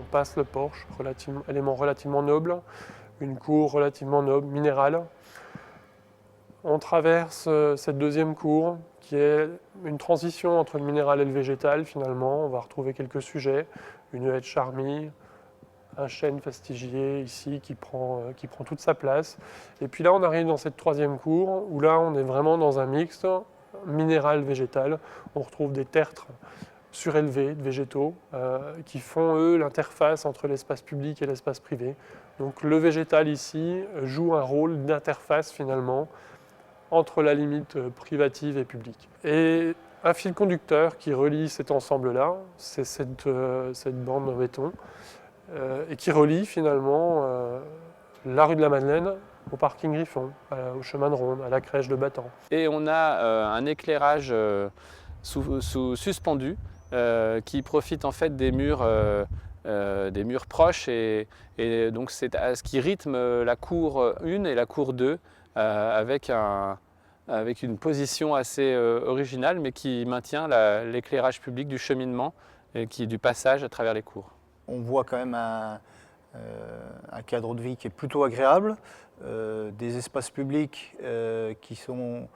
On passe le porche, élément relativement noble, une cour relativement noble, minérale. On traverse cette deuxième cour qui est une transition entre le minéral et le végétal finalement. On va retrouver quelques sujets, une haie de charmille, un chêne fastigié ici qui prend toute sa place. Et puis là on arrive dans cette troisième cour où là on est vraiment dans un mixte minéral-végétal. On retrouve des tertres surélevés de végétaux qui font eux l'interface entre l'espace public et l'espace privé. Donc le végétal ici joue un rôle d'interface finalement entre la limite privative et publique. Et un fil conducteur qui relie cet ensemble-là, c'est cette bande en béton, et qui relie finalement la rue de la Madeleine au parking Griffon, au chemin de Ronde, à la crèche de Battant. Et on a un éclairage suspendu qui profite en fait des murs proches et donc c'est ce qui rythme la cour 1 et la cour 2 avec une position assez originale mais qui maintient l'éclairage public du cheminement et du passage à travers les cours. On voit quand même un cadre de vie qui est plutôt agréable, des espaces publics qui sont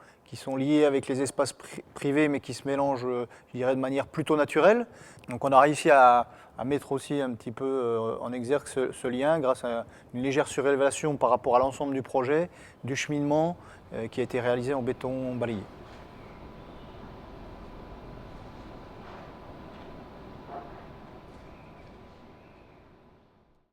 liés avec les espaces privés mais qui se mélangent, je dirais, de manière plutôt naturelle. Donc on a réussi à mettre aussi un petit peu en exergue ce lien grâce à une légère surélévation par rapport à l'ensemble du projet, du cheminement qui a été réalisé en béton balayé.